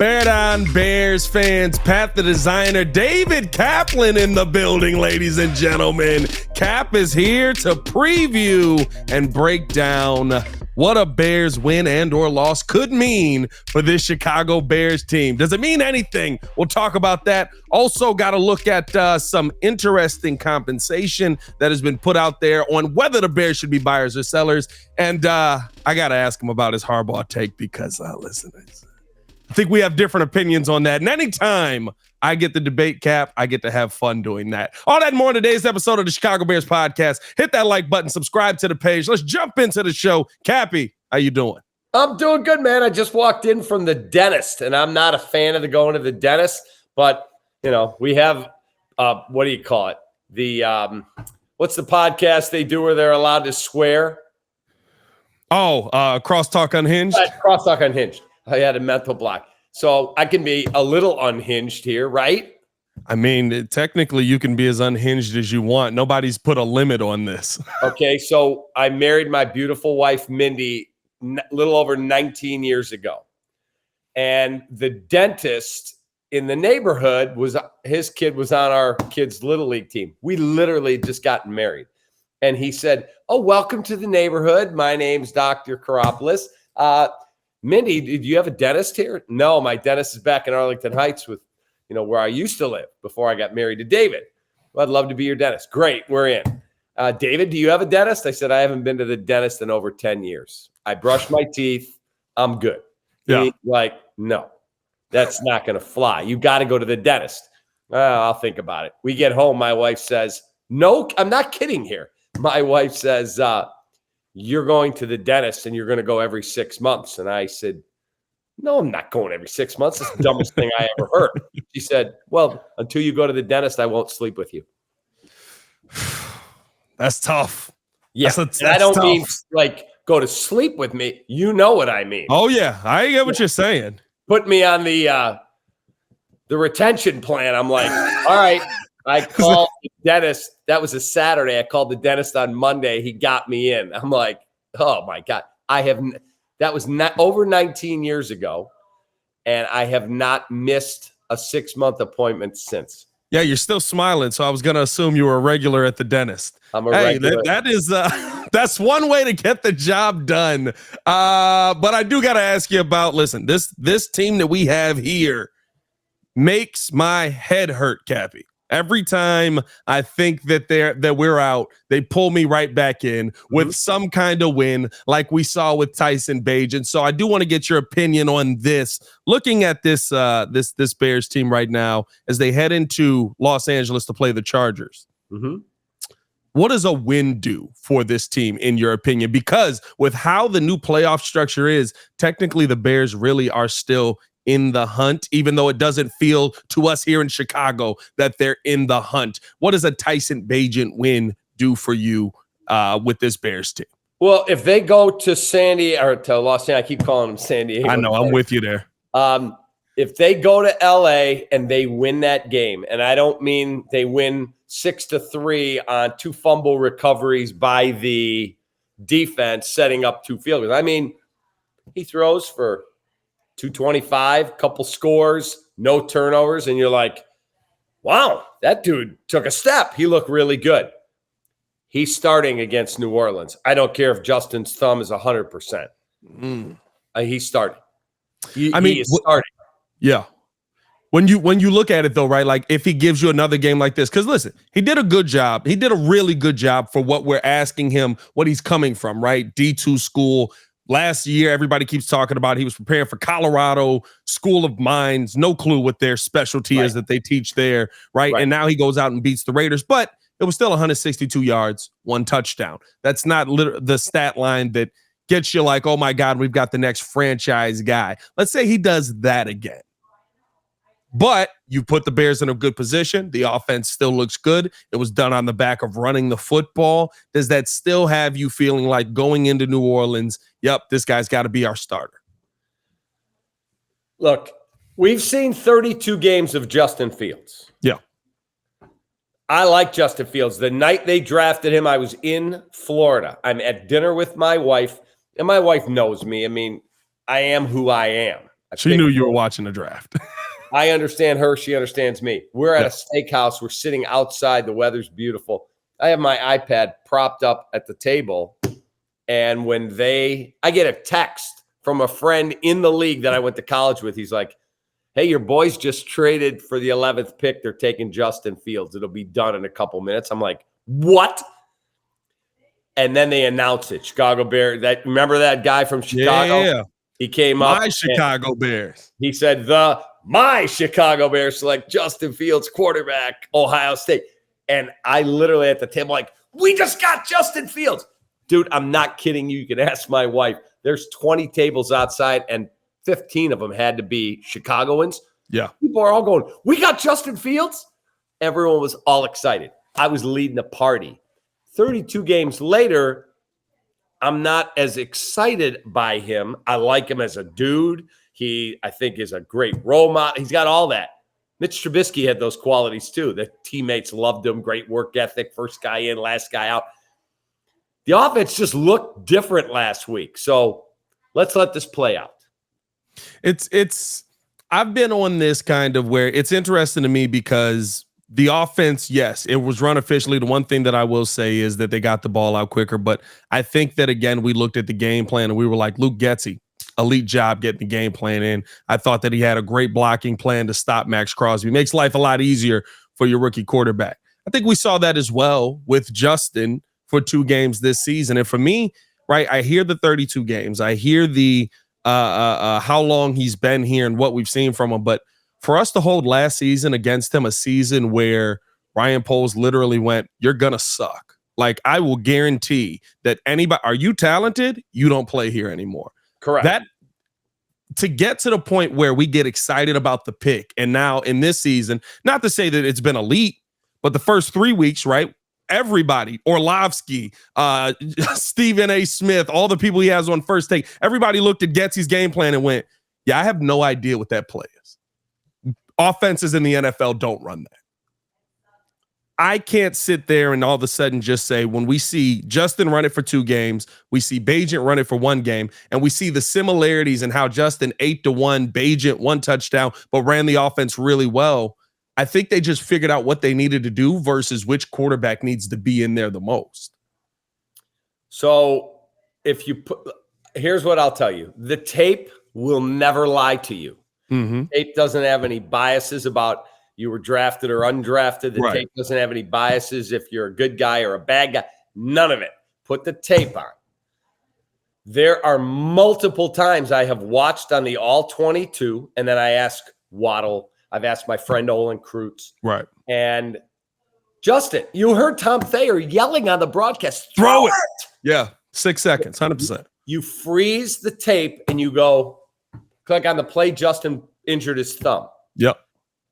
Bear down, Bears fans. Pat the designer, David Kaplan in the building, ladies and gentlemen. Cap is here to preview and break down what a Bears win and or loss could mean for this Chicago Bears team. Does it mean anything? We'll talk about that. Also got to look at some interesting compensation that has been put out there on whether the Bears should be buyers or sellers. And I got to ask him about his Harbaugh take because, listen, I think we have different opinions on that. And anytime I get the debate, Cap, I get to have fun doing that. All that and more in today's episode of the Chicago Bears podcast. Hit that like button, subscribe to the page. Let's jump into the show. Cappy, how you doing? I'm doing good, man. I just walked in from the dentist, and I'm not a fan of going to the dentist, but, you know, we have, what do you call it? The, what's the podcast they do where they're allowed to swear? Oh, Crosstalk Unhinged? Crosstalk Unhinged. I had a mental block. So I can be a little unhinged here, right? I mean, technically you can be as unhinged as you want. Nobody's put a limit on this. Okay, so I married my beautiful wife, Mindy, a little over 19 years ago. And the dentist in the neighborhood, his kid was on our kids' Little League team. We literally just gotten married. And he said, "Oh, welcome to the neighborhood. My name's Dr. Karopoulos. Mindy, did you have a dentist here?" "No, my dentist is back in Arlington Heights with, where I used to live before I got married to David." "Well, I'd love to be your dentist." "Great, we're in." "David, do you have a dentist?" I said, "I haven't been to the dentist in over 10 years. I brush my teeth. I'm good." Yeah. He's like, "No, that's not going to fly. You got to go to the dentist." "I'll think about it." We get home. My wife says, "No, I'm not kidding here." My wife says, "You're going to the dentist and you're going to go every 6 months." And I said, "No, I'm not going every 6 months. That's the dumbest thing I ever heard." She said, "Well, until you go to the dentist, I won't sleep with you." That's tough. Yeah. That's I don't tough. mean like go to sleep with me. You know what I mean. Oh, yeah. I get what you're saying. Put me on the retention plan. I'm like, all right. I called the dentist. That was a Saturday. I called the dentist on Monday. He got me in. I'm like, oh my God. That was not over 19 years ago. And I have not missed a 6-month appointment since. Yeah, you're still smiling. So I was going to assume you were a regular at the dentist. I'm a regular. That is, that's one way to get the job done. But I do got to ask you about, listen, this team that we have here makes my head hurt, Cappy. Every time I think that we're out, they pull me right back in with some kind of win, like we saw with Tyson Bagent. So I do want to get your opinion on this. Looking at this Bears team right now as they head into Los Angeles to play the Chargers. Mm-hmm. What does a win do for this team, in your opinion? Because with how the new playoff structure is, technically the Bears really are still in the hunt, even though it doesn't feel to us here in Chicago that they're in the hunt. What does a Tyson Bagent win do for you with this Bears team? Well, if they go to to Los Angeles, I keep calling them San Diego. I know, I'm with you there. If they go to LA and they win that game, and I don't mean they win 6-3 on 2 fumble recoveries by the defense setting up 2 field goals. I mean, he throws for 225, couple scores, no turnovers, and you're like, wow, that dude took a step. He looked really good. He's starting against New Orleans. I don't care if Justin's thumb is 100%. He's starting. He is starting. Yeah. When you look at it, though, right, like if he gives you another game like this, because listen, he did a good job. He did a really good job for what we're asking him, what he's coming from, right? D2 school. Last year, everybody keeps talking about he was preparing for Colorado School of Mines. No clue what their specialty is that they teach there, right? And now he goes out and beats the Raiders, but it was still 162 yards, 1 touchdown. That's not the stat line that gets you like, oh my God, we've got the next franchise guy. Let's say he does that again. But you put the Bears in a good position. The offense still looks good. It was done on the back of running the football. Does that still have you feeling like going into New Orleans, yep, this guy's got to be our starter? Look, we've seen 32 games of Justin Fields. Yeah. I like Justin Fields. The night they drafted him, I was in Florida. I'm at dinner with my wife, and my wife knows me. I mean, I am who I am. She knew you were watching the draft. I understand her. She understands me. We're at a steakhouse. We're sitting outside. The weather's beautiful. I have my iPad propped up at the table. And I get a text from a friend in the league that I went to college with. He's like, hey, your boys just traded for the 11th pick. They're taking Justin Fields. It'll be done in a couple minutes. I'm like, what? And then they announced it. Chicago Bears. Remember that guy from Chicago? Yeah. He came up. My Chicago Bears. He said, my Chicago Bears select Justin Fields, quarterback, Ohio State. And I literally at the table like, we just got Justin Fields. Dude, I'm not kidding you. You can ask my wife. There's 20 tables outside, and 15 of them had to be Chicagoans. Yeah. People are all going, we got Justin Fields. Everyone was all excited. I was leading the party. 32 games later, I'm not as excited by him. I like him as a dude. He, I think, is a great role model. He's got all that. Mitch Trubisky had those qualities too. The teammates loved him. Great work ethic. First guy in, last guy out. The offense just looked different last week. So let's let this play out. I've been on this kind of where it's interesting to me because the offense, yes, it was run efficiently. The one thing that I will say is that they got the ball out quicker. But I think that, again, we looked at the game plan and we were like, Luke Getsy, elite job getting the game plan in. I thought that he had a great blocking plan to stop Max Crosby. Makes life a lot easier for your rookie quarterback. I think we saw that as well with Justin for 2 games this season. And for me, right, I hear the 32 games. I hear the how long he's been here and what we've seen from him. But for us to hold last season against him, a season where Ryan Poles literally went, you're going to suck. Like, I will guarantee that are you talented? You don't play here anymore. Correct. That to get to the point where we get excited about the pick. And now in this season, not to say that it's been elite, but the first 3 weeks, right? Everybody, Orlovsky, Stephen A. Smith, all the people he has on First Take, everybody looked at Getsy's game plan and went, yeah, I have no idea what that play is. Offenses in the NFL don't run that. I can't sit there and all of a sudden just say, when we see Justin run it for 2 games, we see Bagent run it for 1 game, and we see the similarities in how Justin 8-1, Bagent 1 touchdown, but ran the offense really well. I think they just figured out what they needed to do versus which quarterback needs to be in there the most. So here's what I'll tell you. The tape will never lie to you. Mm-hmm. Tape doesn't have any biases about you were drafted or undrafted. The tape doesn't have any biases if you're a good guy or a bad guy. None of it. Put the tape on. There are multiple times I have watched on the all 22, and then I ask Waddle. I've asked my friend Olin Kreutz. Right. And Justin, you heard Tom Thayer yelling on the broadcast, throw it. Yeah. 6 seconds, 100%. You freeze the tape and you go, click on the play. Justin injured his thumb. Yep.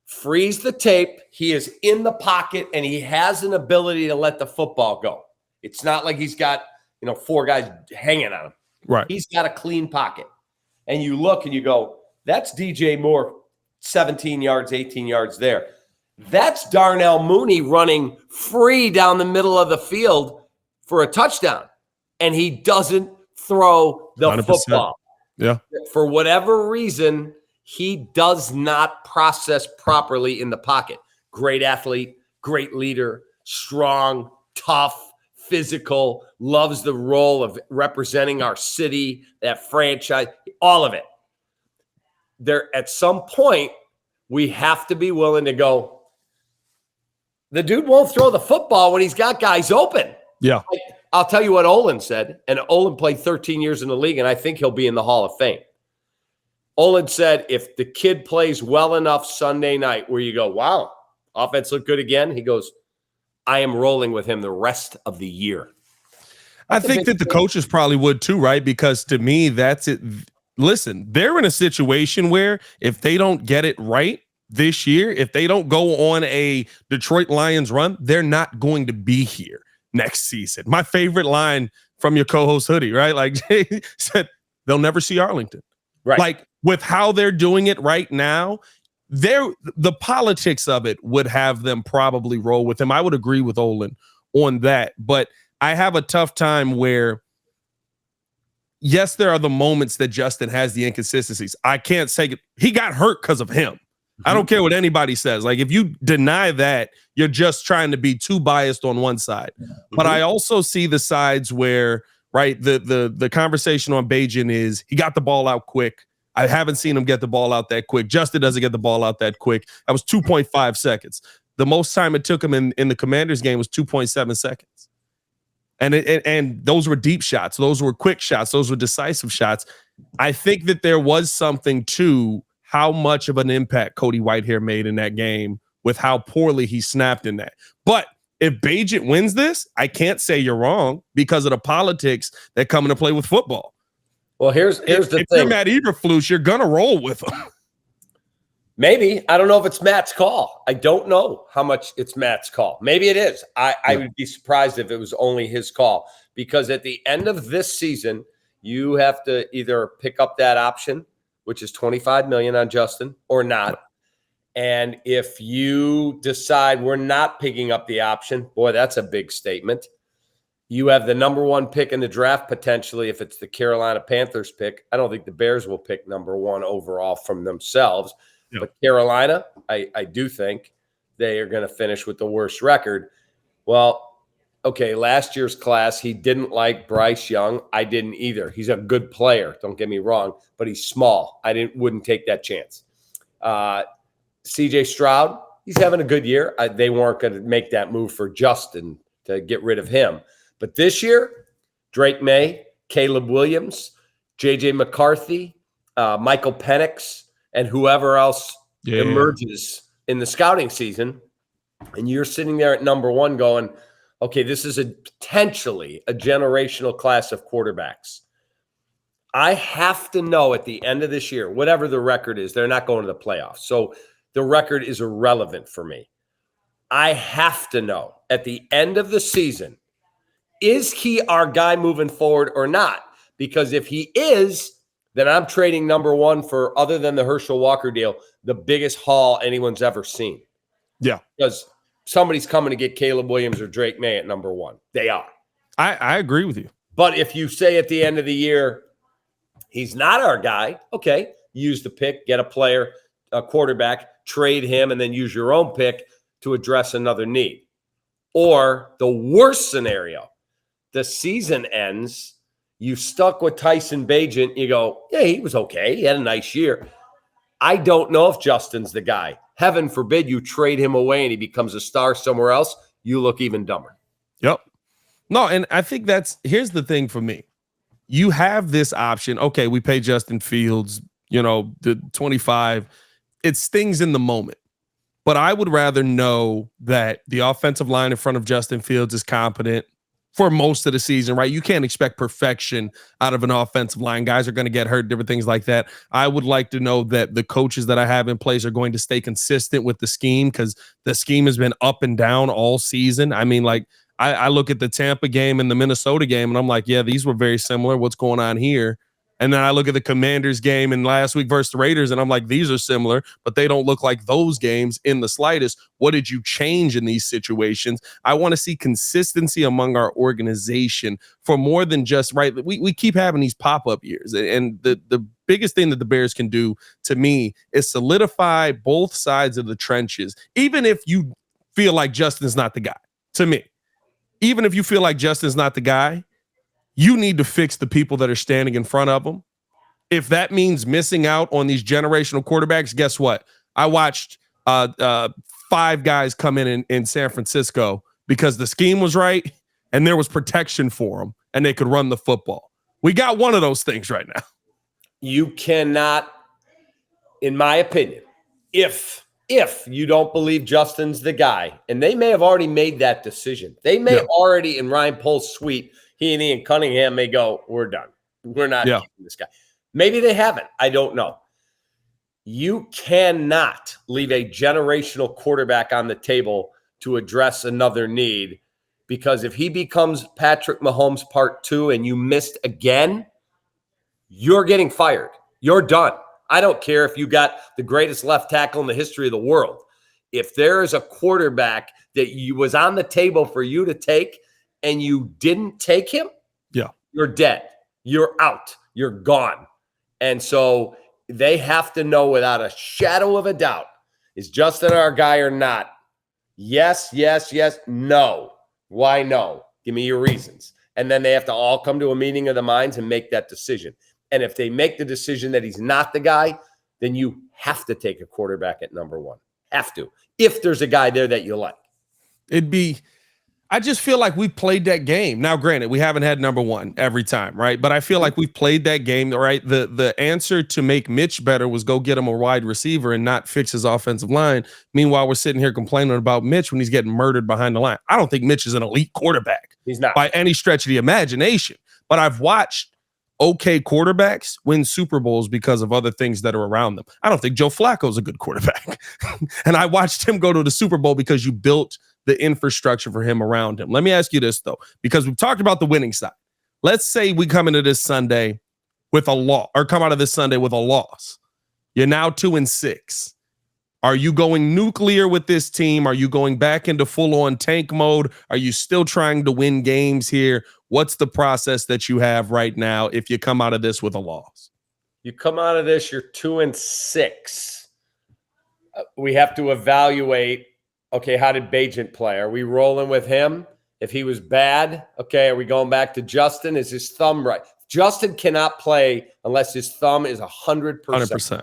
Freeze the tape. He is in the pocket and he has an ability to let the football go. It's not like he's got, 4 guys hanging on him. Right. He's got a clean pocket. And you look and you go, that's DJ Moore, 17 yards, 18 yards there. That's Darnell Mooney running free down the middle of the field for a touchdown. And he doesn't throw the 100%. Football. Yeah. For whatever reason, he does not process properly in the pocket. Great athlete, great leader, strong, tough, physical, loves the role of representing our city, that franchise, all of it. There, at some point, we have to be willing to go, the dude won't throw the football when he's got guys open. Yeah. I'll tell you what Olin said, and Olin played 13 years in the league, and I think he'll be in the Hall of Fame. Olin said, if the kid plays well enough Sunday night where you go, wow, offense looked good again, he goes, I am rolling with him the rest of the year. I think that the coaches probably would too, right? Because to me, that's it. Listen, they're in a situation where if they don't get it right this year, if they don't go on a Detroit Lions run, they're not going to be here next season. My favorite line from your co-host Hoodie, right? Like Jay said, they'll never see Arlington. Right. Like with how they're doing it right now, the politics of it would have them probably roll with him. I would agree with Olin on that, but I have a tough time where yes, there are the moments that Justin has the inconsistencies. I can't say he got hurt because of him. I don't care what anybody says. Like, if you deny that, you're just trying to be too biased on one side. But I also see the sides where, right, the conversation on Bagent is he got the ball out quick. I haven't seen him get the ball out that quick. Justin doesn't get the ball out that quick. That was 2.5 seconds. The most time it took him in the Commanders game was 2.7 seconds. And those were deep shots. Those were quick shots. Those were decisive shots. I think that there was something to how much of an impact Cody Whitehair made in that game with how poorly he snapped in that. But if Bagent wins this, I can't say you're wrong because of the politics that come into play with football. Well, here's the thing. If you're Matt Eberflus, you're going to roll with him. Maybe. I don't know if it's Matt's call. I don't know how much it's Matt's call. Maybe it is. I would be surprised if it was only his call, because at the end of this season, you have to either pick up that option, which is $25 million on Justin, or not. And if you decide we're not picking up the option, boy, that's a big statement. You have the number 1 pick in the draft potentially if it's the Carolina Panthers pick. I don't think the Bears will pick number 1 overall from themselves. Yep. But Carolina, I do think they are going to finish with the worst record. Well, okay, last year's class, he didn't like Bryce Young. I didn't either. He's a good player, don't get me wrong, but he's small. I wouldn't take that chance. CJ Stroud, he's having a good year. They weren't going to make that move for Justin to get rid of him. But this year, Drake May, Caleb Williams, J.J. McCarthy, Michael Penix, and whoever else emerges in the scouting season, and you're sitting there at number 1 going, okay, this is potentially a generational class of quarterbacks. I have to know at the end of this year, whatever the record is, they're not going to the playoffs. So the record is irrelevant for me. I have to know at the end of the season, is he our guy moving forward or not? Because if he is, then I'm trading number 1 for, other than the Herschel Walker deal, the biggest haul anyone's ever seen. Yeah. Because somebody's coming to get Caleb Williams or Drake May at number 1. They are. I agree with you. But if you say at the end of the year, he's not our guy, okay, use the pick, get a player, a quarterback, trade him, and then use your own pick to address another need. Or the worst scenario, the season ends, you stuck with Tyson Bagent, you go, yeah, he was okay. He had a nice year. I don't know if Justin's the guy. Heaven forbid you trade him away and he becomes a star somewhere else. You look even dumber. Yep. No, and I think here's the thing for me. You have this option. Okay, we pay Justin Fields, the 25. It stings in the moment. But I would rather know that the offensive line in front of Justin Fields is competent for most of the season, right? You can't expect perfection out of an offensive line. Guys are going to get hurt, different things like that. I would like to know that the coaches that I have in place are going to stay consistent with the scheme, because the scheme has been up and down all season. I mean, like, I look at the Tampa game and the Minnesota game, and I'm like, yeah, these were very similar. What's going on here? And then I look at the Commanders game and last week versus the Raiders, and I'm like, these are similar, but they don't look like those games in the slightest. What did you change in these situations? I want to see consistency among our organization for more than just, right, we keep having these pop-up years. And the biggest thing that the Bears can do, to me, is solidify both sides of the trenches, even if you feel like Justin's not the guy. To me, even if you feel like Justin's not the guy, you need to fix the people that are standing in front of them. If that means missing out on these generational quarterbacks, guess what? I watched 5 guys come in San Francisco because the scheme was right and there was protection for them and they could run the football. We got one of those things right now. You cannot, in my opinion, if you don't believe Justin's the guy, and they may have already made that decision. They may already, in Ryan Pohl's suite, he and Ian Cunningham may go, we're done. We're not keeping this guy. Maybe they haven't. I don't know. You cannot leave a generational quarterback on the table to address another need, because if he becomes Patrick Mahomes part 2 and you missed again, you're getting fired. You're done. I don't care if you got the greatest left tackle in the history of the world. If there is a quarterback that was on the table for you to take and you didn't take him, you're dead. You're out. You're gone. And so they have to know without a shadow of a doubt, is Justin our guy or not? Yes, yes, yes, no. Why no? Give me your reasons. And then they have to all come to a meeting of the minds and make that decision. And if they make the decision that he's not the guy, then you have to take a quarterback at number one. Have to. If there's a guy there that you like. I just feel like we played that game. Now, granted, we haven't had number one every time, right? But I feel like we've played that game, right? The answer to make Mitch better was go get him a wide receiver and not fix his offensive line. Meanwhile, we're sitting here complaining about Mitch when he's getting murdered behind the line. I don't think Mitch is an elite quarterback. He's not. By any stretch of the imagination. But I've watched okay quarterbacks win Super Bowls because of other things that are around them. I don't think Joe Flacco's a good quarterback. And I watched him go to the Super Bowl because you built the infrastructure for him around him. Let me ask you this, though, because we've talked about the winning side. Let's say we come into this Sunday with a loss, or come out of this Sunday with a loss. You're now 2-6. Are you going nuclear with this team? Are you going back into full-on tank mode? Are you still trying to win games here? What's the process that you have right now if you come out of this with a loss? You come out of this, you're 2-6. We have to evaluate, okay, how did Bagent play? Are we rolling with him? If he was bad, okay, are we going back to Justin? Is his thumb right? Justin cannot play unless his thumb is 100%. 100%.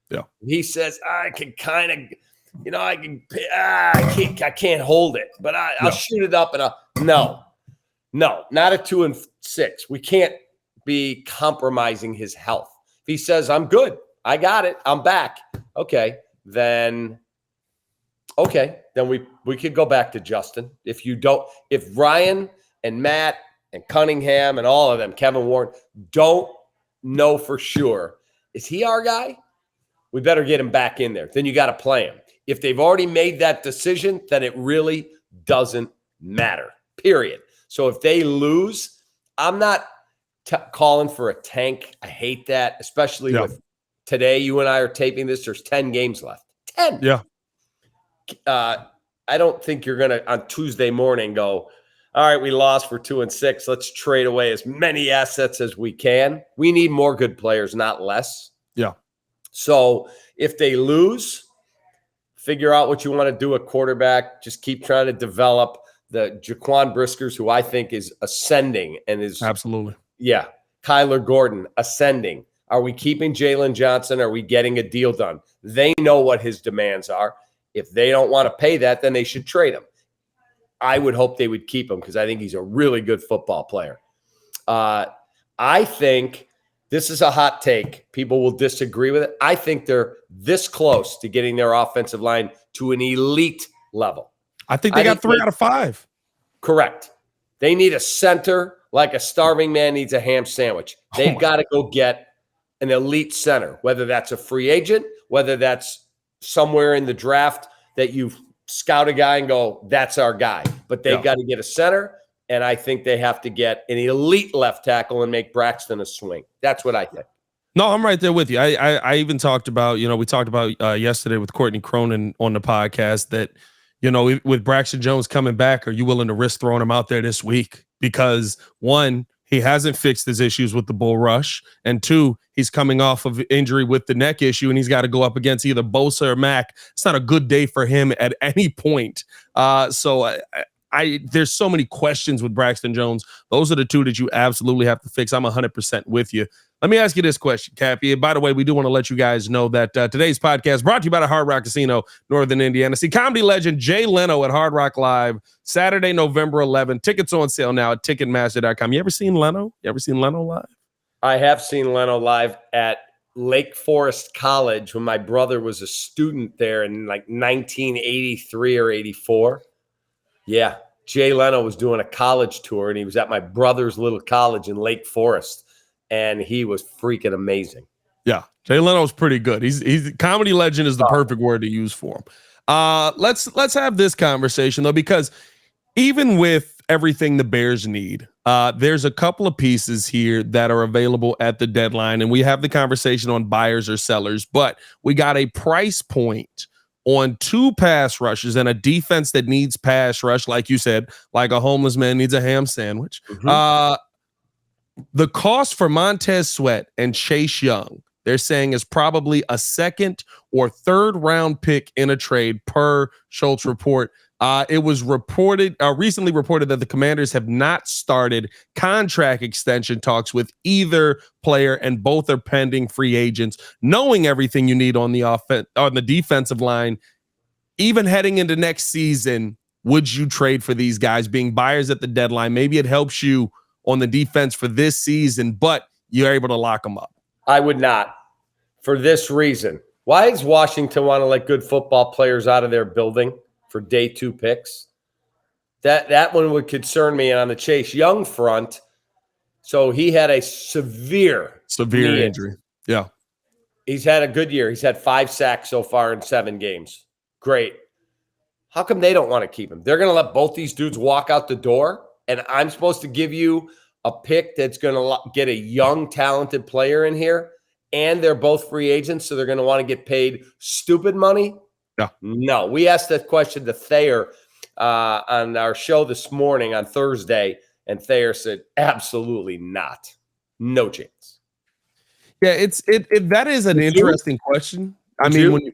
Yeah. He says, I can kind of, I can't hold it, but I'll shoot it up and no, not a 2-6. We can't be compromising his health. If he says, I'm good, I got it, I'm back. Okay, then we could go back to Justin. If Ryan and Matt and Cunningham and all of them, Kevin Warren, don't know for sure, is he our guy? We better get him back in there. Then you got to play him. If they've already made that decision, then it really doesn't matter, period. So if they lose, I'm not calling for a tank. I hate that, especially with today. You and I are taping this. There's 10 games left. 10. Yeah. I don't think you're going to, on Tuesday morning, go, all right, we lost for 2-6. Let's trade away as many assets as we can. We need more good players, not less. Yeah. So if they lose, figure out what you want to do at quarterback. Just keep trying to develop the Jaquan Briskers, who I think is ascending and is absolutely. Yeah. Kyler Gordon ascending. Are we keeping Jalen Johnson? Are we getting a deal done? They know what his demands are. If they don't want to pay that, then they should trade him. I would hope they would keep him because I think he's a really good football player. I think this is a hot take. People will disagree with it. I think they're this close to getting their offensive line to an elite level. I think they got 3 out of 5. Correct. They need a center like a starving man needs a ham sandwich. They've got to go get an elite center, whether that's a free agent, whether that's somewhere in the draft that you scout a guy and go, that's our guy. But they've got to get a center. And I think they have to get an elite left tackle and make Braxton a swing. That's what I think. No, I'm right there with you. I even talked about, we talked about yesterday with Courtney Cronin on the podcast that, with Braxton Jones coming back, are you willing to risk throwing him out there this week? Because 1, he hasn't fixed his issues with the bull rush. And 2, he's coming off of injury with the neck issue, and he's got to go up against either Bosa or Mack. It's not a good day for him at any point. So there's so many questions with Braxton Jones. Those are the 2 that you absolutely have to fix. I'm 100% with you. Let me ask you this question, Cappy. And by the way, we do want to let you guys know that today's podcast brought to you by the Hard Rock Casino, Northern Indiana. See comedy legend Jay Leno at Hard Rock Live, Saturday, November 11th. Tickets on sale now at Ticketmaster.com. You ever seen Leno? Live? I have seen Leno live at Lake Forest College when my brother was a student there in like 1983 or 84. Yeah, Jay Leno was doing a college tour, and he was at my brother's little college in Lake Forest, and he was freaking amazing. Yeah, Jay Leno's pretty good. He's comedy legend is the perfect word to use for him. Let's have this conversation, though, because even with everything the Bears need, there's a couple of pieces here that are available at the deadline, and we have the conversation on buyers or sellers, but we got a price point on 2 pass rushes and a defense that needs pass rush, like you said, like a homeless man needs a ham sandwich. The cost for Montez Sweat and Chase Young, they're saying, is probably a second or third round pick in a trade per Schultz report. It was recently reported that the Commanders have not started contract extension talks with either player, and both are pending free agents. Knowing everything you need on the defensive line, even heading into next season, would you trade for these guys being buyers at the deadline? Maybe it helps you on the defense for this season, but you're able to lock them up. I would not, for this reason. Why does Washington want to let good football players out of their building for day 2 picks? That one would concern me. And on the Chase Young front, so he had a severe injury. Yeah. He's had a good year. He's had 5 sacks so far in 7 games. Great. How come they don't want to keep him? They're going to let both these dudes walk out the door, and I'm supposed to give you a pick that's going to get a young, talented player in here, and they're both free agents, so they're going to want to get paid stupid money? Yeah. No. We asked that question to Thayer on our show this morning on Thursday, and Thayer said, absolutely not. No chance. Yeah, that is an interesting question. I mean,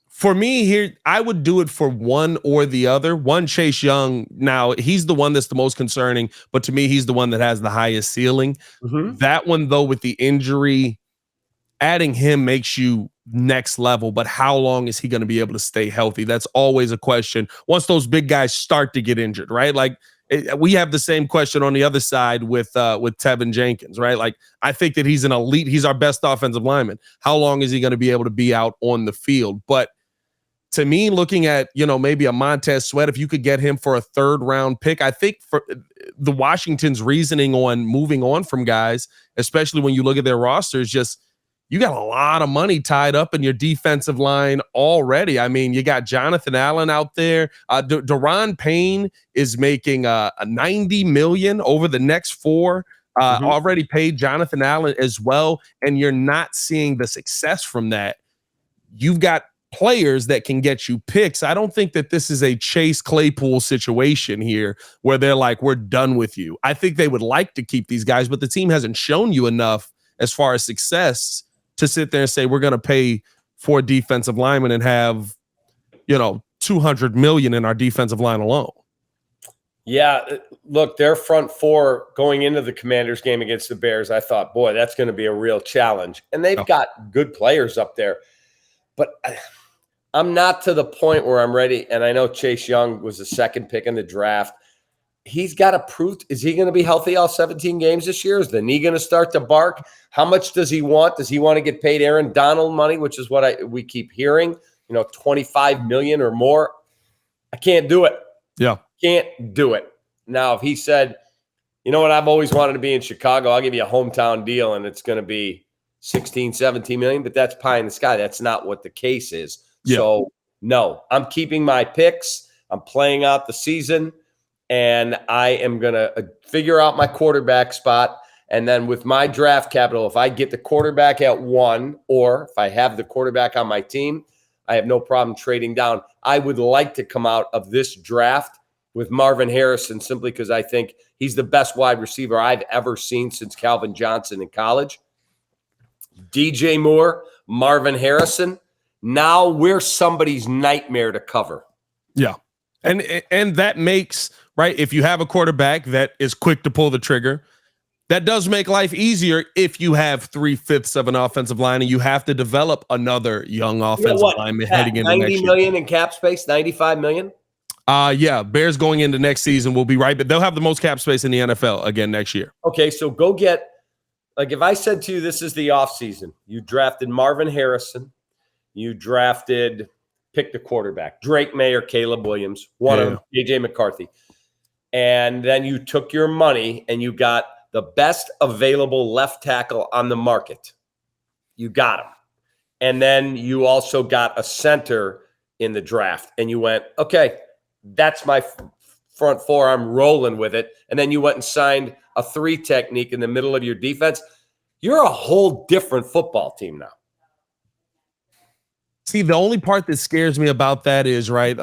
for me here, I would do it for one or the other. One, Chase Young. Now, he's the one that's the most concerning, but to me, he's the one that has the highest ceiling. Mm-hmm. That one, though, with the injury, adding him makes you next level, but how long is he going to be able to stay healthy? That's always a question once those big guys start to get injured, right? Like, we have the same question on the other side with Tevin Jenkins, right? Like, I think that he's an elite. He's our best offensive lineman. How long is he going to be able to be out on the field? But to me, looking at, maybe a Montez Sweat, if you could get him for a third round pick, I think for the Washington's reasoning on moving on from guys, especially when you look at their rosters, just you got a lot of money tied up in your defensive line already. I mean, you got Jonathan Allen out there. Daron Payne is making a $90 million over the next 4. Already paid Jonathan Allen as well, and you're not seeing the success from that. You've got players that can get you picks. I don't think that this is a Chase Claypool situation here where they're like, we're done with you. I think they would like to keep these guys, but the team hasn't shown you enough as far as success to sit there and say, we're going to pay for defensive linemen and have, $200 million in our defensive line alone. Yeah, look, their front 4 going into the Commanders game against the Bears, I thought, boy, that's going to be a real challenge. And they've got good players up there. But I'm not to the point where I'm ready. And I know Chase Young was the second pick in the draft. He's got to prove, is he going to be healthy all 17 games this year? Is the knee going to start to bark? How much does he want? Does he want to get paid Aaron Donald money, which is what we keep hearing, $25 million or more? I can't do it. Yeah. Can't do it. Now, if he said, you know what, I've always wanted to be in Chicago, I'll give you a hometown deal and it's going to be 16, 17 million, but that's pie in the sky. That's not what the case is. Yeah. So, no, I'm keeping my picks. I'm playing out the season. And I am going to figure out my quarterback spot. And then with my draft capital, if I get the quarterback at 1, or if I have the quarterback on my team, I have no problem trading down. I would like to come out of this draft with Marvin Harrison simply because I think he's the best wide receiver I've ever seen since Calvin Johnson in college. DJ Moore, Marvin Harrison. Now we're somebody's nightmare to cover. Yeah. And that makes, right, if you have a quarterback that is quick to pull the trigger, that does make life easier if you have 3/5 of an offensive line and you have to develop another young offensive lineman heading into next year. $90 million in cap space, $95 million? Yeah, Bears going into next season will be right, but they'll have the most cap space in the NFL again next year. Okay, so go get, like if I said to you this is the offseason, you drafted Marvin Harrison, you drafted, pick the quarterback, Drake May or Caleb Williams, one of them, AJ McCarthy. And then you took your money and you got the best available left tackle on the market. You got him. And then you also got a center in the draft. And you went, okay, that's my front 4. I'm rolling with it. And then you went and signed a 3 technique in the middle of your defense. You're a whole different football team now. See, the only part that scares me about that is, right,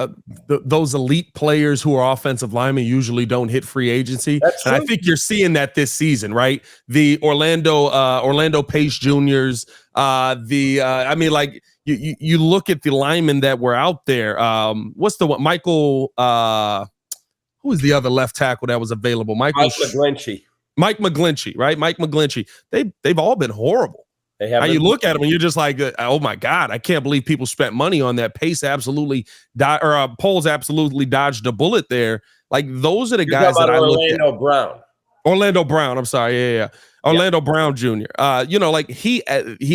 those elite players who are offensive linemen usually don't hit free agency. That's And I true. think you're seeing that this season, right? The Orlando Pace Juniors, I mean, like you look at the linemen that were out there. What's the one? Michael, who is the other left tackle that was available? Mike McGlinchey. Mike McGlinchey, right? Mike McGlinchey. They've all been horrible. How you look at them and you're just like, oh my God, I can't believe people spent money on that. Poles absolutely dodged a bullet there. Like those are the guys that I look at. Orlando Brown. I'm sorry. Yeah. Orlando Brown Jr. Like he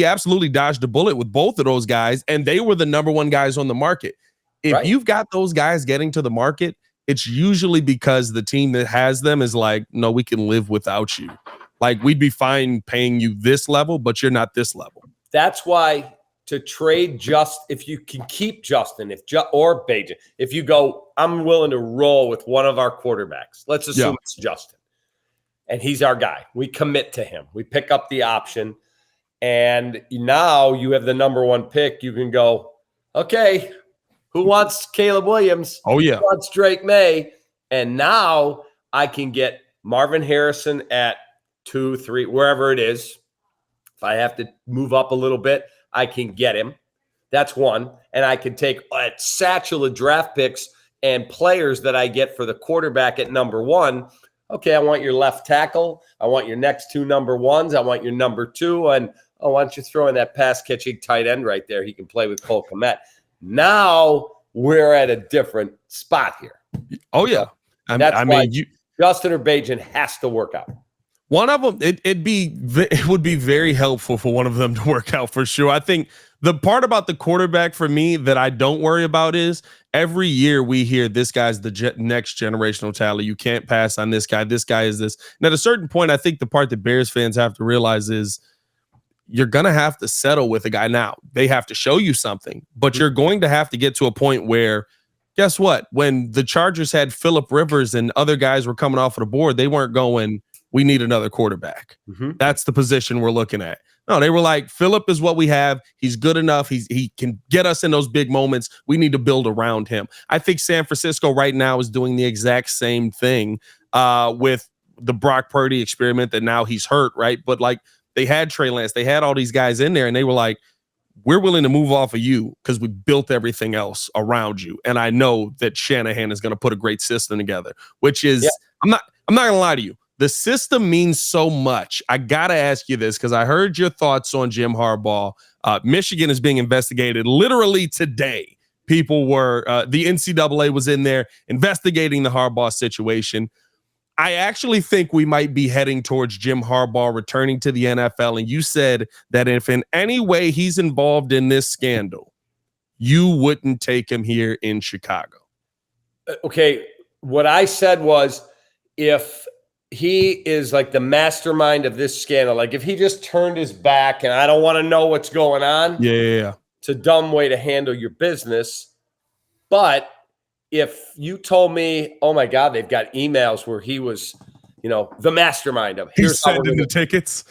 absolutely dodged a bullet with both of those guys, and they were the number one guys on the market. If you've got those guys getting to the market, it's usually because the team that has them is like, no, we can live without you. Like, we'd be fine paying you this level, but you're not this level. That's why to trade if you can keep Justin, or Bagent, if you go, I'm willing to roll with one of our quarterbacks. Let's assume it's Justin, and he's our guy. We commit to him. We pick up the option, and now you have the number one pick. You can go, okay, who wants Caleb Williams? Oh, yeah. Who wants Drake May? And now I can get Marvin Harrison at 2, 3, wherever it is. If I have to move up a little bit, I can get him. That's one. And I can take a satchel of draft picks and players that I get for the quarterback at number 1. Okay, I want your left tackle. I want your next 2 number 1s. I want your number 2. And why don't you throw in that pass-catching tight end right there? He can play with Cole Kmet. Now we're at a different spot here. Oh, yeah. Justin or Bagent has to work out. One of them, it would be very helpful for one of them to work out for sure. I think the part about the quarterback for me that I don't worry about is every year we hear this guy's the next generational talent. You can't pass on this guy. This guy is this. And at a certain point, I think the part that Bears fans have to realize is you're going to have to settle with a guy now. They have to show you something, but you're going to have to get to a point where, guess what? When the Chargers had Phillip Rivers and other guys were coming off of the board, they weren't going, we need another quarterback. That's the position we're looking at. No, they were like, Phillip is what we have. He's good enough. He can get us in those big moments. We need to build around him. I think San Francisco right now is doing the exact same thing with the Brock Purdy experiment that now he's hurt, right? But like they had Trey Lance, they had all these guys in there, and they were like, we're willing to move off of you because we built everything else around you. And I know that Shanahan is going to put a great system together, which is, I'm not going to lie to you. The system means so much. I got to ask you this because I heard your thoughts on Jim Harbaugh. Michigan is being investigated literally today. People were, the NCAA was in there investigating the Harbaugh situation. I actually think we might be heading towards Jim Harbaugh returning to the NFL. And you said that if in any way he's involved in this scandal, you wouldn't take him here in Chicago. Okay. What I said was, if he is like the mastermind of this scandal, like if he just turned his back and I don't want to know what's going on. Yeah. It's a dumb way to handle your business. But if you told me, oh my God, they've got emails where he was, the mastermind of he's sending the tickets.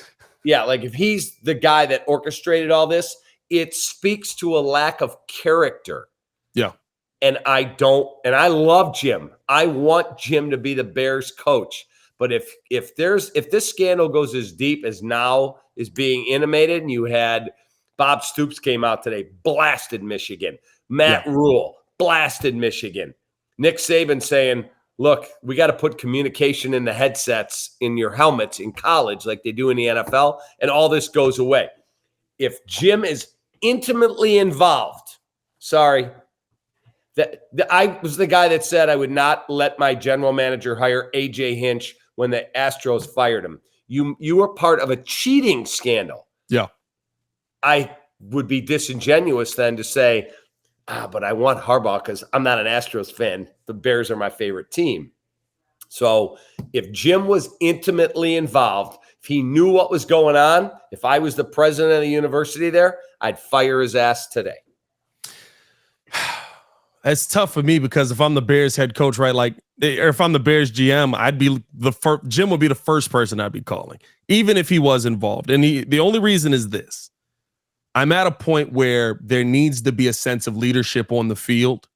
Yeah. Like if he's the guy that orchestrated all this, it speaks to a lack of character. Yeah. And I love Jim. I want Jim to be the Bears coach. But if this scandal goes as deep as now is being intimated, and you had Bob Stoops came out today, blasted Michigan. Matt Rule, blasted Michigan. Nick Saban saying, look, we got to put communication in the headsets in your helmets in college like they do in the NFL, and all this goes away. If Jim is intimately involved, I was the guy that said I would not let my general manager hire A.J. Hinch when the Astros fired him. You were part of a cheating scandal. Yeah. I would be disingenuous then to say, but I want Harbaugh because I'm not an Astros fan. The Bears are my favorite team. So if Jim was intimately involved, if he knew what was going on, if I was the president of the university there, I'd fire his ass today. It's tough for me because if I'm the Bears head coach, right, or if I'm the Bears GM, I'd be Jim would be the first person I'd be calling, even if he was involved. And the only reason is this. I'm at a point where there needs to be a sense of leadership on the field.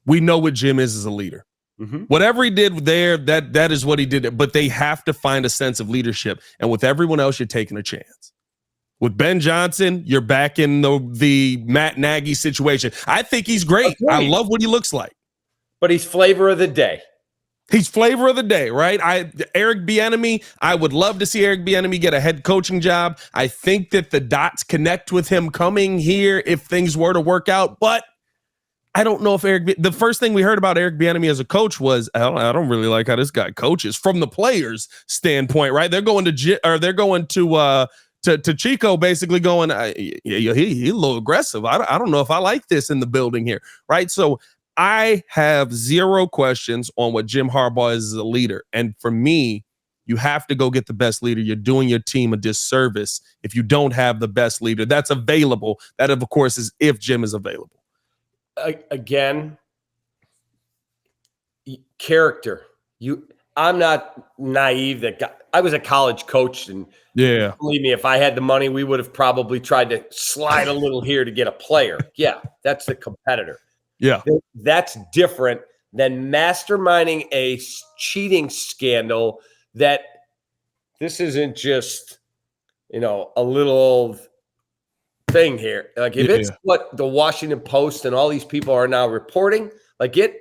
We know what Jim is as a leader. Mm-hmm. Whatever he did there, that is what he did. But they have to find a sense of leadership. And with everyone else, you're taking a chance. With Ben Johnson, you're back in the Matt Nagy situation. I think he's great. Okay. I love what he looks like. But he's flavor of the day. He's flavor of the day, right? Eric Bieniemy, I would love to see Eric Bieniemy get a head coaching job. I think that the dots connect with him coming here if things were to work out. But I don't know if the first thing we heard about Eric Bieniemy as a coach was, I don't really like how this guy coaches from the players' standpoint, right? They're going to Chico, basically going, he's a little aggressive. I don't know if I like this in the building here, right? So I have zero questions on what Jim Harbaugh is as a leader. And for me, you have to go get the best leader. You're doing your team a disservice if you don't have the best leader that's available. That, of course, is if Jim is available. Again, character. I'm not naive. I was a college coach, and believe me, if I had the money, we would have probably tried to slide a little here to get a player. Yeah, that's the competitor. Yeah, that's different than masterminding a cheating scandal. That this isn't just a little old thing here. Like if it's what the Washington Post and all these people are now reporting, like it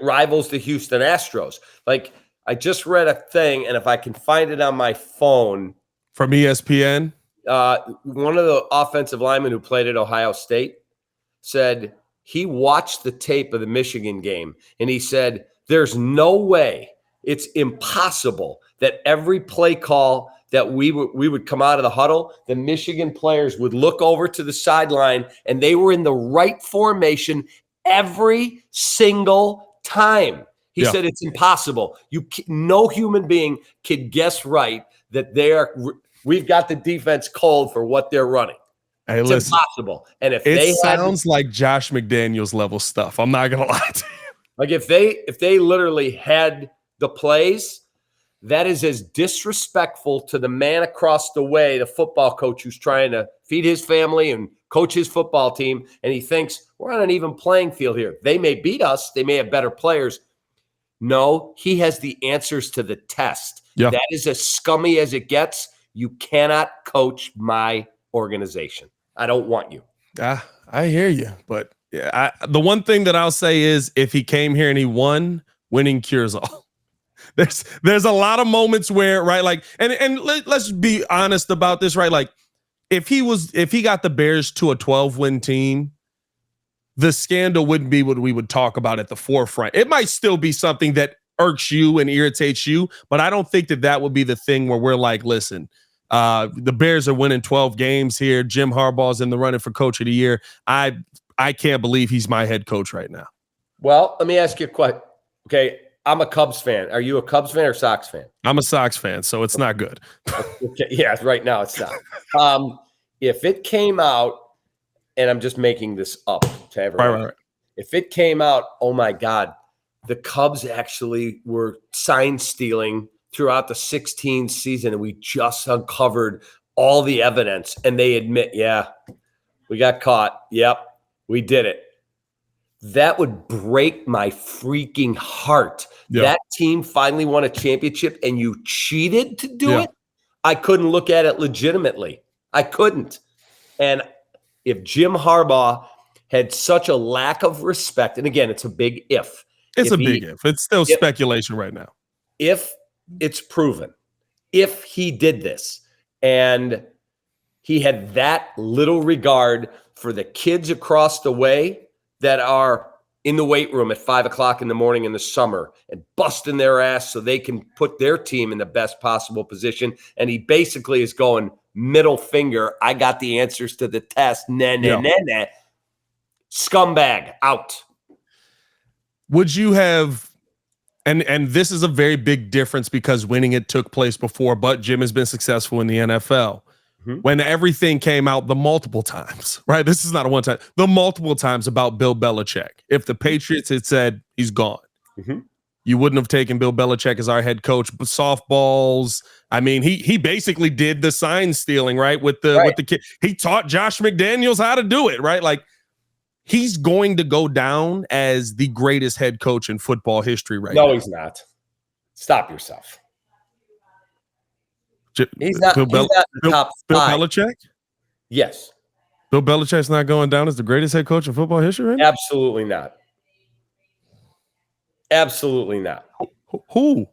rivals the Houston Astros. Like I just read a thing, and if I can find it on my phone from ESPN, one of the offensive linemen who played at Ohio State said he watched the tape of the Michigan game, and he said there's no way, it's impossible that every play call that we would come out of the huddle, the Michigan players would look over to the sideline, and they were in the right formation every single time. He said it's impossible. No human being can guess right that we've got the defense cold for what they're running. Hey, it's impossible. And if it sounds like Josh McDaniels level stuff, I'm not gonna lie to you. Like if they literally had the plays, that is as disrespectful to the man across the way, the football coach who's trying to feed his family and coach his football team, and he thinks we're on an even playing field here. They may beat us. They may have better players. No, he has the answers to the test. Yeah. That is as scummy as it gets. You cannot coach my organization. I don't want you. I hear you. But the one thing that I'll say is if he came here and he won, winning cures all. There's a lot of moments where, right, like, and let's be honest about this, right? Like, if he got the Bears to a 12-win team, the scandal wouldn't be what we would talk about at the forefront. It might still be something that irks you and irritates you, but I don't think that would be the thing where we're like, listen, the Bears are winning 12 games here. Jim Harbaugh's in the running for coach of the year. I can't believe he's my head coach right now. Well, let me ask you a question. Okay. I'm a Cubs fan. Are you a Cubs fan or Sox fan? I'm a Sox fan, so it's not good. Okay. Yeah, right now it's not. If it came out, and I'm just making this up to everyone. Right. If it came out, oh my God, the Cubs actually were sign stealing throughout the 16 season, and we just uncovered all the evidence, and they admit, yeah, we got caught. Yep, we did it. That would break my freaking heart. Yeah. That team finally won a championship and you cheated to do it. I couldn't look at it legitimately. I couldn't. And if Jim Harbaugh had such a lack of respect, and again, it's a big if. It's a big if. It's still speculation right now. If it's proven, if he did this and he had that little regard for the kids across the way that are in the weight room at 5:00 in the morning in the summer and busting their ass so they can put their team in the best possible position. And he basically is going middle finger. I got the answers to the test. Nah. Scumbag out. Would you have, and this is a very big difference because winning it took place before, but Jim has been successful in the NFL. When everything came out the multiple times, right? This is not a one time, the multiple times about Bill Belichick. If the Patriots had said he's gone, You wouldn't have taken Bill Belichick as our head coach. But softballs, I mean, he basically did the sign stealing, right? With the kid. He taught Josh McDaniels how to do it, right? Like, he's going to go down as the greatest head coach in football history right now. No, he's not. Stop yourself. He's not in the top Bill 5. Belichick? Yes. Bill Belichick's not going down as the greatest head coach in football history right now? Absolutely not. Absolutely not. Who?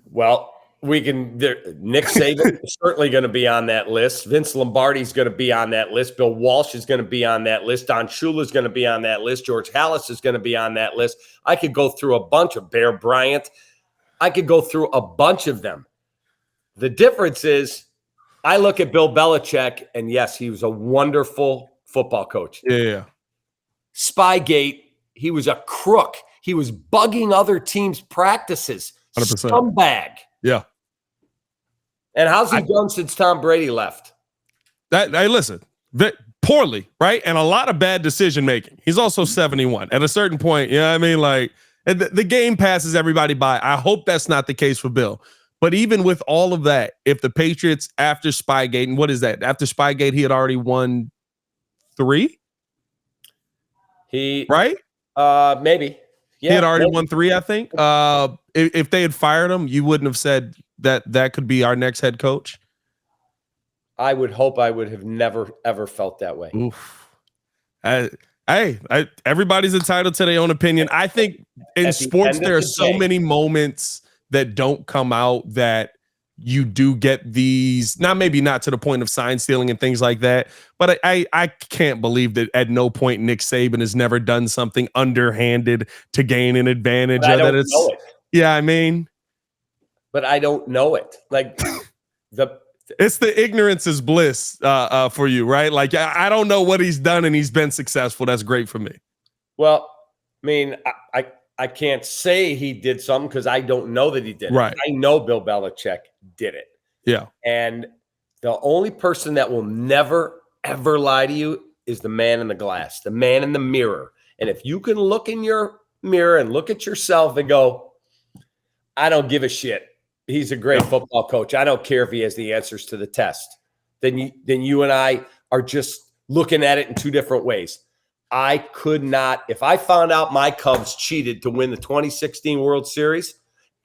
Well, we can. Nick Saban is certainly going to be on that list. Vince Lombardi's going to be on that list. Bill Walsh is going to be on that list. Don Shula is going to be on that list. George Halas is going to be on that list. I could go through a bunch of Bear Bryant. I could go through a bunch of them. The difference is I look at Bill Belichick, and yes, he was a wonderful football coach. Yeah. Spygate, he was a crook. He was bugging other teams' practices. 100%. Scumbag. Yeah. And how's he done since Tom Brady left? Hey, listen, poorly, right? And a lot of bad decision making. He's also 71. At a certain point, you know what I mean? Like, the game passes everybody by. I hope that's not the case for Bill. But even with all of that, if the Patriots after Spygate, and what is that? After Spygate, he had already won 3? Right? Maybe. Yeah, he had already won 3, I think. If they had fired him, you wouldn't have said that could be our next head coach. I would hope I would have never, ever felt that way. Oof. Everybody's entitled to their own opinion. I think in sports, there are so many moments that don't come out that you do get these, maybe not to the point of sign stealing and things like that, but I can't believe that at no point Nick Saban has never done something underhanded to gain an advantage. But I don't know it. Yeah, I mean. But I don't know it. Like, it's the ignorance is bliss for you, right? Like, I don't know what he's done and he's been successful. That's great for me. Well, I mean, I can't say he did something because I don't know that he did it. Right. I know Bill Belichick did it. Yeah. And the only person that will never, ever lie to you is the man in the glass, the man in the mirror. And if you can look in your mirror and look at yourself and go, I don't give a shit. He's a great football coach. I don't care if he has the answers to the test. Then you and I are just looking at it in 2 different ways. I could not, if I found out my Cubs cheated to win the 2016 World Series,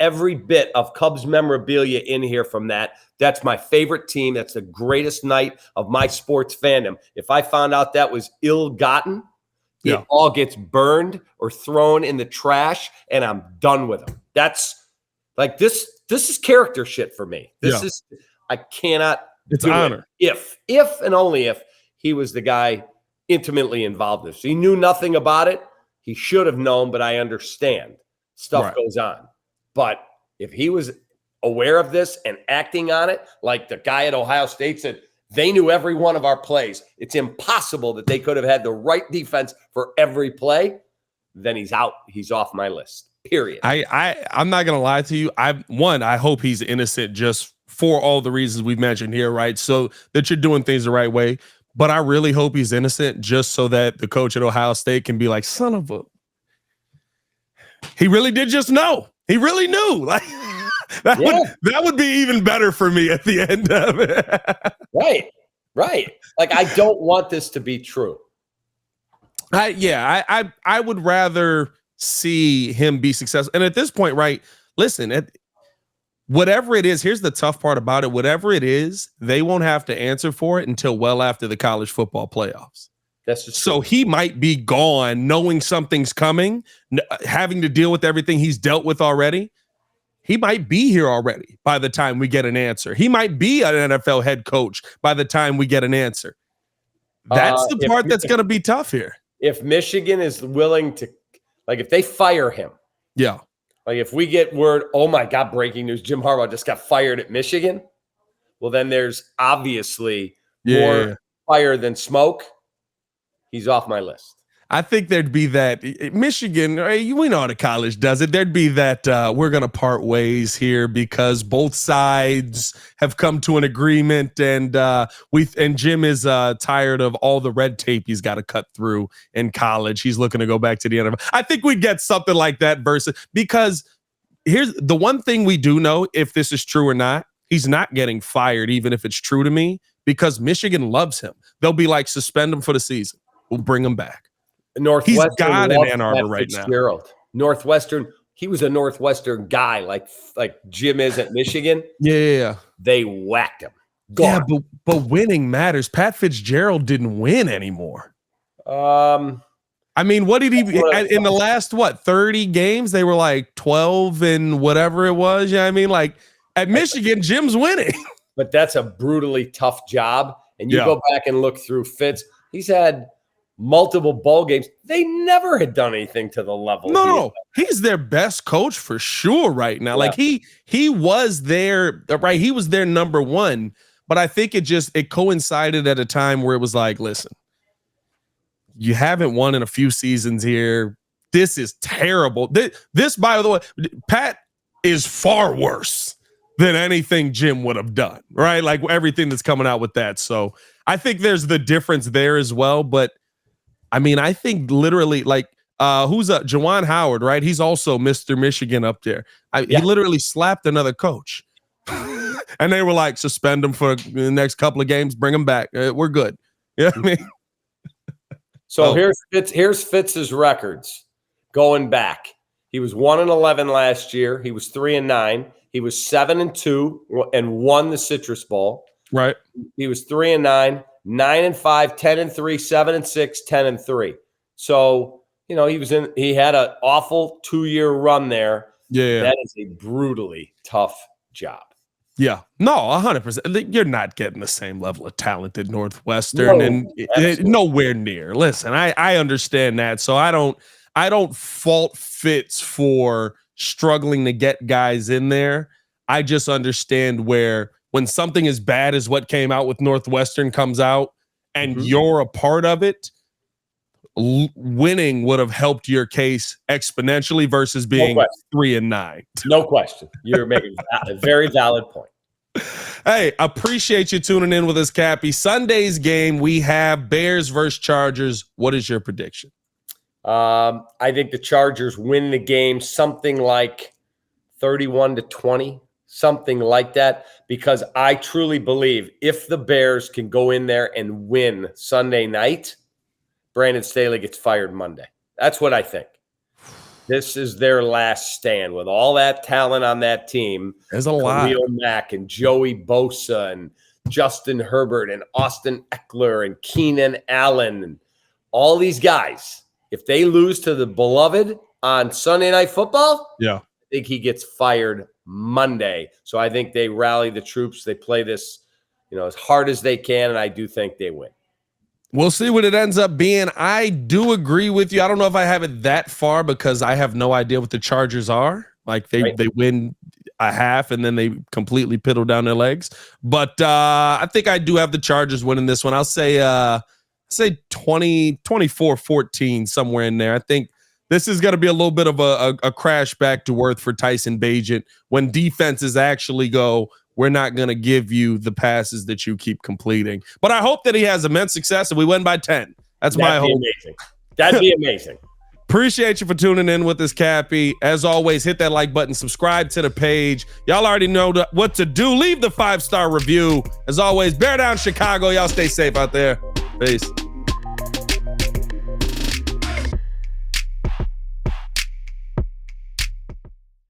every bit of Cubs memorabilia in here from that's my favorite team. That's the greatest night of my sports fandom. If I found out that was ill-gotten, it all gets burned or thrown in the trash, and I'm done with them. That's like this is character shit for me. I cannot. It's honor. If and only if he was the guy intimately involved in this. He knew nothing about it. He should have known, but I understand. Stuff goes on. But if he was aware of this and acting on it, like the guy at Ohio State said, they knew every one of our plays. It's impossible that they could have had the right defense for every play. Then he's out. He's off my list. Period. I'm not going to lie to you. I hope he's innocent just for all the reasons we've mentioned here, right? So that you're doing things the right way. But I really hope he's innocent just so that the coach at Ohio State can be like, son of a. He really did just know. He really knew. Like that would be even better for me at the end of it. Right. Like, I don't want this to be true. I would rather see him be successful. And at this point, right, listen, whatever it is, here's the tough part about it. Whatever it is, they won't have to answer for it until well after the college football playoffs. That's just so he might be gone knowing something's coming, having to deal with everything he's dealt with already. He might be here already by the time we get an answer. He might be an NFL head coach by the time we get an answer. That's the part that's going to be tough here. If Michigan is willing to, like, if they fire him. Yeah. Like, if we get word, oh my God, breaking news, Jim Harbaugh just got fired at Michigan. Well, then there's obviously more fire than smoke. He's off my list. I think there'd be that Michigan, we know how the college does it. There'd be that we're going to part ways here because both sides have come to an agreement, and Jim is tired of all the red tape he's got to cut through in college. He's looking to go back to the NFL. I think we'd get something like that because here's the one thing we do know, if this is true or not, he's not getting fired, even if it's true to me, because Michigan loves him. They'll be like, suspend him for the season. We'll bring him back. Northwestern, he's got in Ann Arbor right now. Northwestern, he was a Northwestern guy, like Jim is at Michigan. Yeah. They whacked him. Yeah, but winning matters. Pat Fitzgerald didn't win anymore. I mean, what did he in the last 30 games? They were like 12 and whatever it was. Yeah, I mean, like at Michigan, Jim's winning. But that's a brutally tough job. And you go back and look through Fitz. He's had multiple bowl games. They never had done anything to the level. No, he's their best coach for sure right now. Yeah. Like he was there, right? He was their number one. But I think it coincided at a time where it was like, listen, you haven't won in a few seasons here. This is terrible. This, by the way, Pat is far worse than anything Jim would have done, right? Like everything that's coming out with that. So I think there's the difference there as well. But I mean, I think literally like who's Juwan Howard, right? He's also Mr. Michigan up there. He literally slapped another coach. And they were like, suspend him for the next couple of games, bring him back. We're good. You know what I mean? So here's Fitz's records going back. He was 1-11 last year. He was 3-9. He was 7-2 and won the Citrus Bowl. Right. He was 3-9, 9-5, 10-3, 7-6, 10-3. So, he had an awful 2-year run there. Yeah. That is a brutally tough job. Yeah. No, 100%. You're not getting the same level of talent at Northwestern and nowhere near. Listen, I understand that. So I don't fault Fitz for struggling to get guys in there. I just understand where when something as bad as what came out with Northwestern comes out and you're a part of it, winning would have helped your case exponentially versus being 3-9. No question. You're making a very valid point. Hey, appreciate you tuning in with us, Cappy. Sunday's game, we have Bears versus Chargers. What is your prediction? I think the Chargers win the game something like 31-20, something like that, because I truly believe if the Bears can go in there and win Sunday night, Brandon Staley gets fired Monday. That's what I think. This is their last stand with all that talent on that team. There's a lot. Khalil Mack and Joey Bosa and Justin Herbert and Austin Eckler and Keenan Allen and all these guys. If they lose to the beloved on Sunday Night Football, I think he gets fired Monday. So I think they rally the troops. They play this, as hard as they can, and I do think they win. We'll see what it ends up being. I do agree with you. I don't know if I have it that far because I have no idea what the Chargers are. Like they win a half and then they completely piddle down their legs. But I think I do have the Chargers winning this one. I'll say 24-14, somewhere in there. I think this is going to be a little bit of a crash back to earth for Tyson Bagent when defenses actually go, we're not going to give you the passes that you keep completing. But I hope that he has immense success and we win by 10. That's my hope. Amazing. That'd be amazing. Appreciate you for tuning in with us, Cappy. As always, hit that like button, subscribe to the page. Y'all already know what to do. Leave the 5-star review. As always, bear down Chicago. Y'all stay safe out there. Peace.